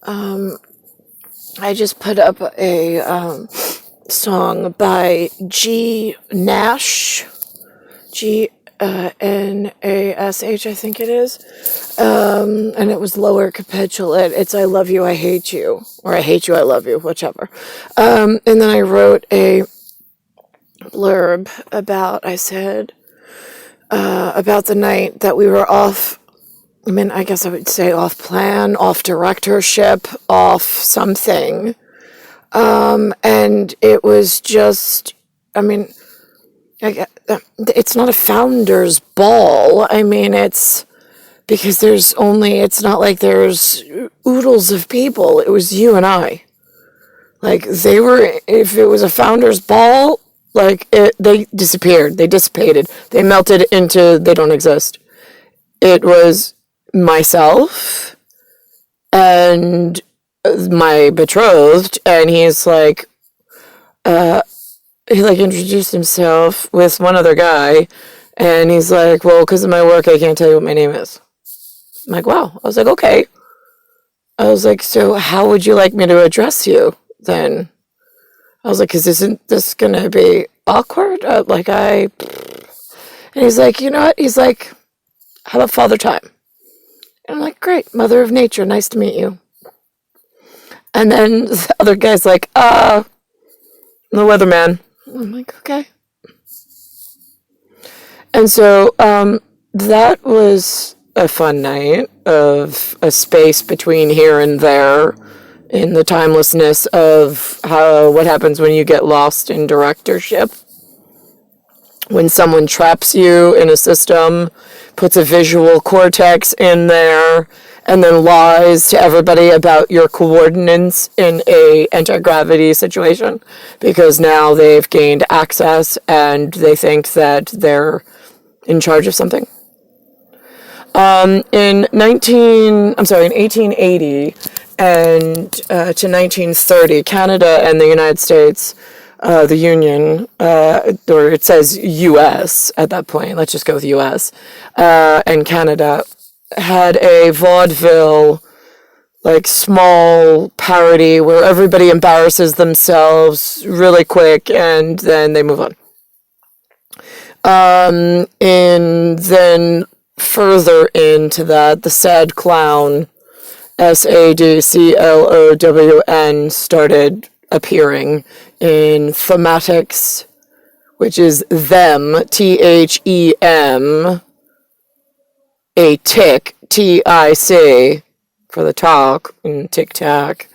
I just put up a song by G Nash, Nash, I think it is, and it was lower capitulate. It's "I love you, I hate you," or "I hate you, I love you," whichever. And then I wrote a blurb about. I said about the night that we were off. I mean, I guess I would say off plan, off directorship, off something. And it was just, I mean, it's not a founder's ball. I mean, it's because it's not like there's oodles of people. It was you and I. Like, if it was a founder's ball, they disappeared. They dissipated. They melted into, they don't exist. It was myself and my betrothed, and he introduced himself with one other guy, and he's like, well, because of my work, I can't tell you what my name is. I'm like, wow. I was like, okay. I was like, so how would you like me to address you then? I was like, because isn't this gonna be awkward? And he's like, you know what? He's like, how about Father Time? And I'm like, great, Mother of Nature, nice to meet you. And then the other guy's like, I'm the Weatherman. I'm like, okay. And so that was a fun night of a space between here and there in the timelessness of what happens when you get lost in directorship. When someone traps you in a system, puts a visual cortex in there, and then lies to everybody about your coordinates in a anti-gravity situation, because now they've gained access and they think that they're in charge of something. In 1880 and to 1930, Canada and the United States, the Union, or it says U.S. at that point, let's just go with U.S., and Canada had a vaudeville, small parody where everybody embarrasses themselves really quick and then they move on. And then further into that, the sad clown, SADCLOWN, started appearing in thematics, which is them, THEM, a tick, TIC, for the talk, and tic-tac,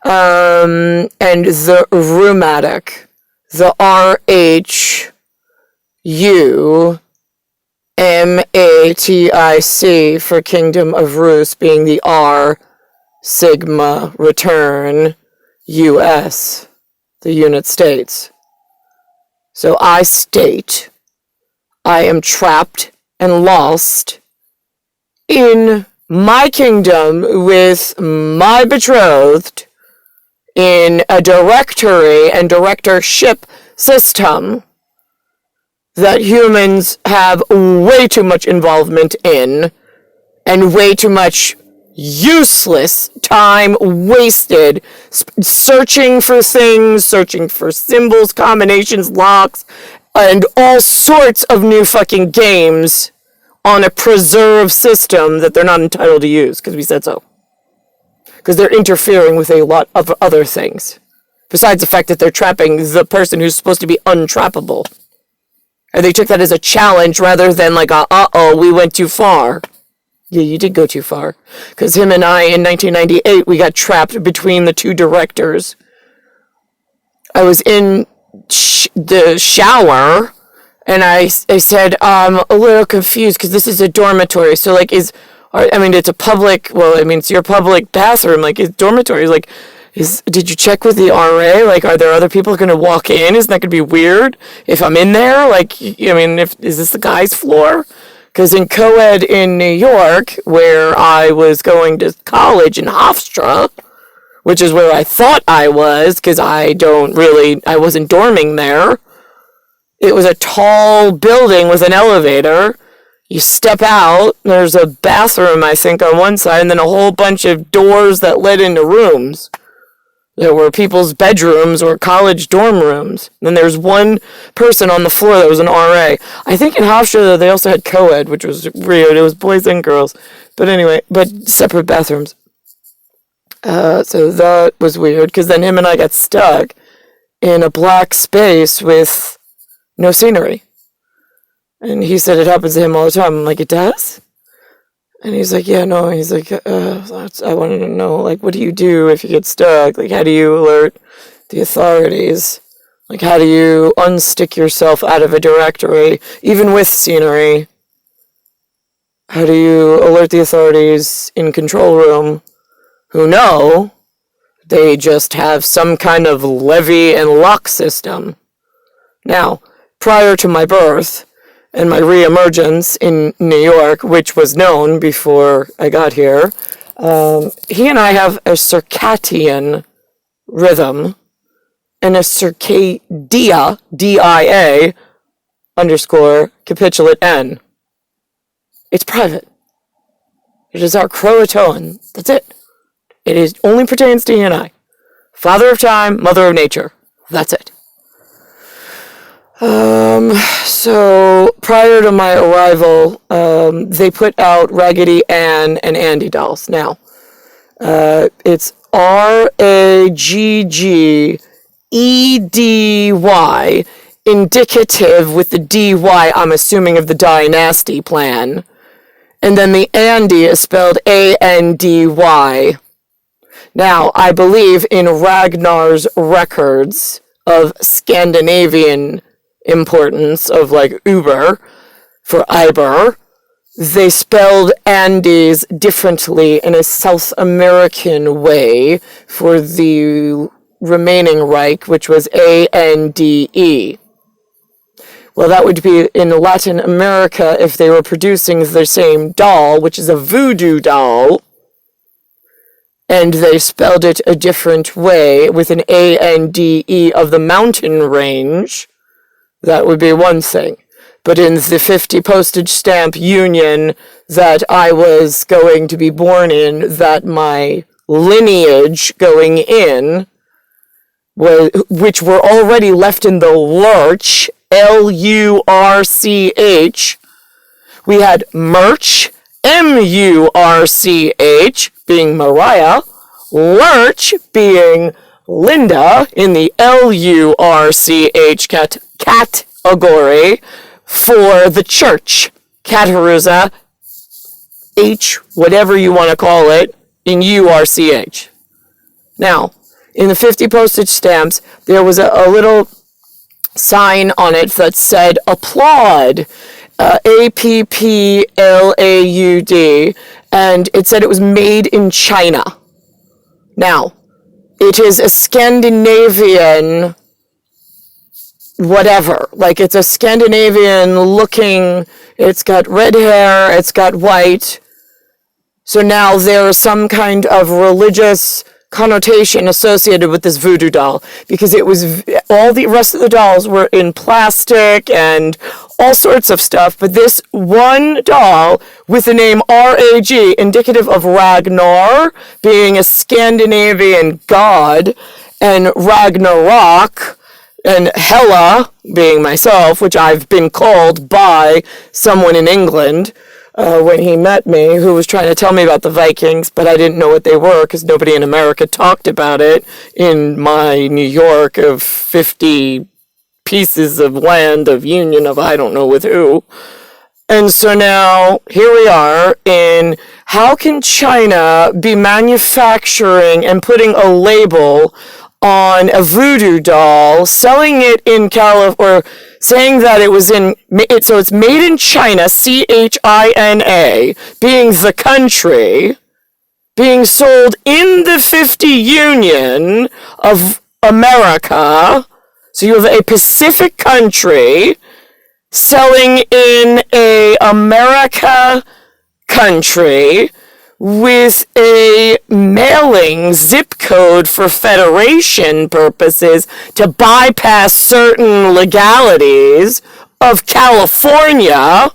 and the rheumatic, the RHUMATIC, for Kingdom of Rus, being the R, Sigma, return, US, the United States. So I state, I am trapped and lost in my kingdom with my betrothed in a directory and directorship system that humans have way too much involvement in and way too much useless time wasted searching for things, searching for symbols, combinations, locks, and all sorts of new fucking games on a preserved system that they're not entitled to use because we said so. Because they're interfering with a lot of other things. Besides the fact that they're trapping the person who's supposed to be untrappable. And they took that as a challenge rather than we went too far. Yeah, you did go too far. Because him and I, in 1998, we got trapped between the two directors. I was in the shower, and I said, I'm a little confused, because this is a dormitory. So, it's a public, it's your public bathroom. It's dormitory. Did you check with the RA? Are there other people going to walk in? Isn't that going to be weird if I'm in there? Is this the guy's floor? Because in co-ed in New York, where I was going to college in Hofstra, which is where I thought I was, because I wasn't dorming there. It was a tall building with an elevator. You step out, there's a bathroom, I think, on one side, and then a whole bunch of doors that led into rooms. There were people's bedrooms or college dorm rooms. And then there's one person on the floor that was an RA. I think in Hofstra they also had co-ed, which was weird. It was boys and girls. But anyway, but separate bathrooms. So that was weird, because then him and I got stuck in a black space with no scenery. And he said it happens to him all the time. I'm like, it does? And he's like, yeah, no. He's like, I wanted to know, like, what do you do if you get stuck? Like, how do you alert the authorities? Like, how do you unstick yourself out of a directory, even with scenery? How do you alert the authorities in control room who know they just have some kind of levy and lock system? Now, prior to my birth and my reemergence in New York, which was known before I got here, he and I have a circadian rhythm and a circadia, D-I-A, _ capitulate N. It's private. It is our Croatoan. That's it. It only pertains to he and I. Father of time, mother of nature. That's it. So prior to my arrival, they put out Raggedy Ann and ANDE dolls. Now, it's RAGGEDY, indicative with the DY, I'm assuming, of the dynasty plan. And then the ANDE is spelled ANDY. Now, I believe in Ragnar's records of Scandinavian importance, of like Uber for Iber, they spelled Andes differently in a South American way for the remaining Reich, which was ANDE. Well, that would be in Latin America if they were producing the same doll, which is a voodoo doll, and they spelled it a different way with an ANDE of the mountain range. That would be one thing. But in the 50 postage stamp union that I was going to be born in, that my lineage going in, which were already left in the lurch, LURCH, we had Murch, MURCH, being Mariah, Lurch being Linda in the LURCH category for the church. Cateruza, H, whatever you want to call it, in URCH. Now, in the 50 postage stamps, there was a little sign on it that said applaud, APPLAUD, and it said it was made in China. Now, it is a Scandinavian whatever. Like, it's a Scandinavian looking, it's got red hair, it's got white. So now there is some kind of religious connotation associated with this voodoo doll, because it was, all the rest of the dolls were in plastic and all sorts of stuff, but this one doll with the name RAG, indicative of Ragnar being a Scandinavian god, and Ragnarok, and Hela being myself, which I've been called by someone in England when he met me, who was trying to tell me about the Vikings, but I didn't know what they were because nobody in America talked about it in my New York of 50 pieces of land of union of I don't know with who. And so now here we are in, how can China be manufacturing and putting a label on a voodoo doll, selling it in California, or saying that it was in, so it's made in China, China, being the country, being sold in the 50 Union of America. So you have a Pacific country selling in a America country with a mailing zip code for federation purposes to bypass certain legalities of California.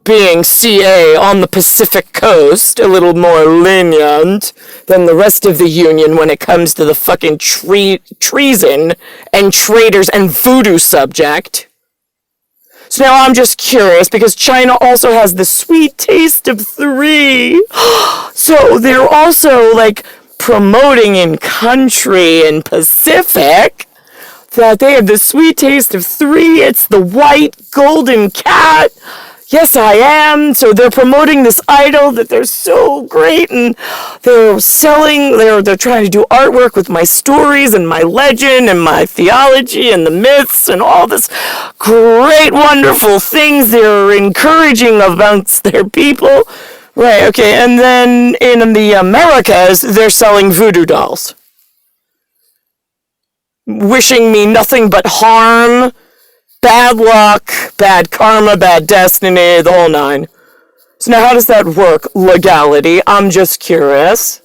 being CA on the Pacific coast, a little more lenient than the rest of the Union when it comes to the fucking treason and traitors and voodoo subject. So now I'm just curious, because China also has the sweet taste of 3. So they're also, like, promoting in country and Pacific that they have the sweet taste of 3. It's the white golden cat. Yes, I am. So they're promoting this idol that they're so great, and they're selling, they're trying to do artwork with my stories and my legend and my theology and the myths and all this great, wonderful things they're encouraging amongst their people. Right, okay, and then in the Americas, they're selling voodoo dolls. Wishing me nothing but harm, bad luck, bad karma, bad destiny, the whole 9. So now how does that work? Legality, I'm just curious.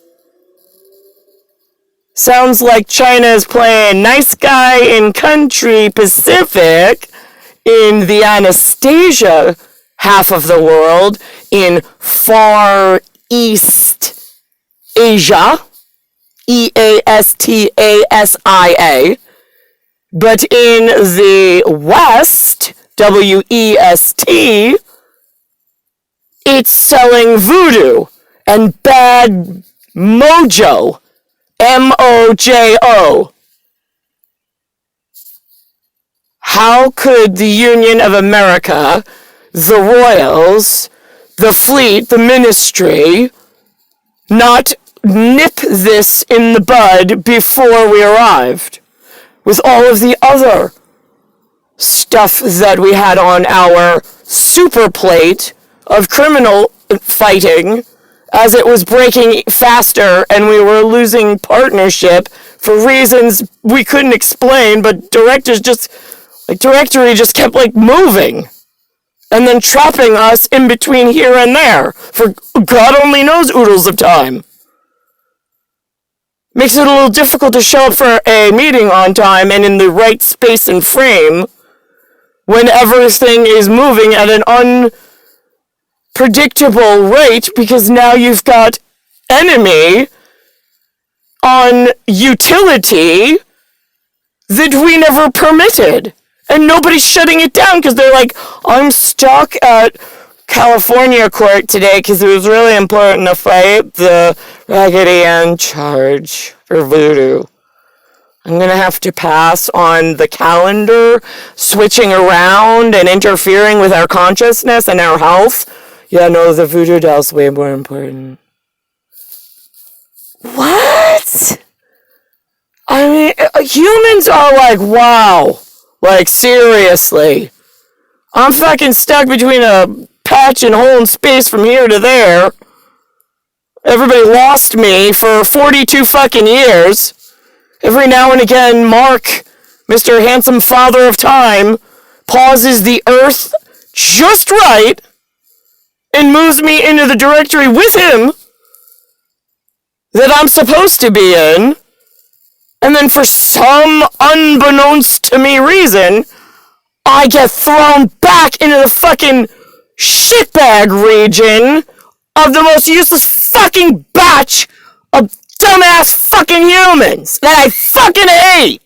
Sounds like China is playing nice guy in country Pacific in the Anastasia half of the world in Far East Asia, EASTASIA, but in the West, WEST, it's selling voodoo and bad mojo, MOJO. How could the Union of America, the Royals, the fleet, the ministry, not nip this in the bud before we arrived? With all of the other stuff that we had on our super plate of criminal fighting, as it was breaking faster and we were losing partnership for reasons we couldn't explain, but Directory just kept like moving and then trapping us in between here and there for God only knows oodles of time. Makes it a little difficult to show up for a meeting on time and in the right space and frame when everything is moving at an unpredictable rate, because now you've got enemy on utility that we never permitted. And nobody's shutting it down because they're like, I'm stuck at California court today because it was really important to fight the Raggedy and charge for voodoo. I'm going to have to pass on the calendar, switching around and interfering with our consciousness and our health. Yeah, no, the voodoo doll's way more important. What? I mean, humans are like, wow. Like, seriously. I'm fucking stuck between a patch and hole in space from here to there. Everybody lost me for 42 fucking years. Every now and again, Mark, Mr. Handsome Father of Time, pauses the earth just right and moves me into the directory with him that I'm supposed to be in. And then for some unbeknownst to me reason, I get thrown back into the fucking shitbag region of the most useless fucking batch of dumbass fucking humans that I fucking hate.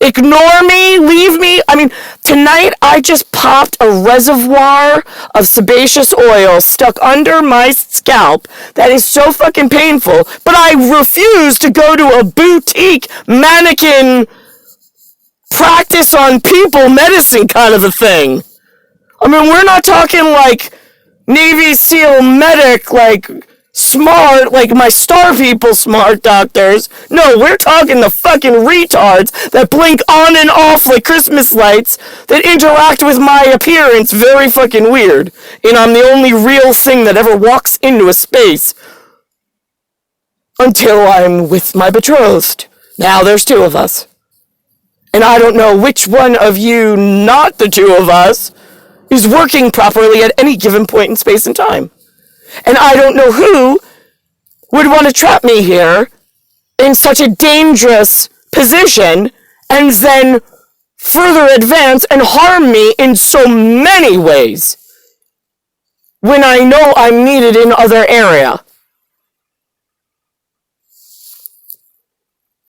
Ignore me, leave me. I mean, tonight I just popped a reservoir of sebaceous oil stuck under my scalp that is so fucking painful, but I refuse to go to a boutique mannequin practice on people medicine kind of a thing. I mean, we're not talking like Navy SEAL medic, like smart, like my star people smart doctors. No, we're talking the fucking retards that blink on and off like Christmas lights that interact with my appearance very fucking weird. And I'm the only real thing that ever walks into a space until I'm with my betrothed. Now there's 2 of us. And I don't know which one of you, not the 2 of us, is working properly at any given point in space and time. And I don't know who would want to trap me here in such a dangerous position and then further advance and harm me in so many ways. when I know I'm needed in other area.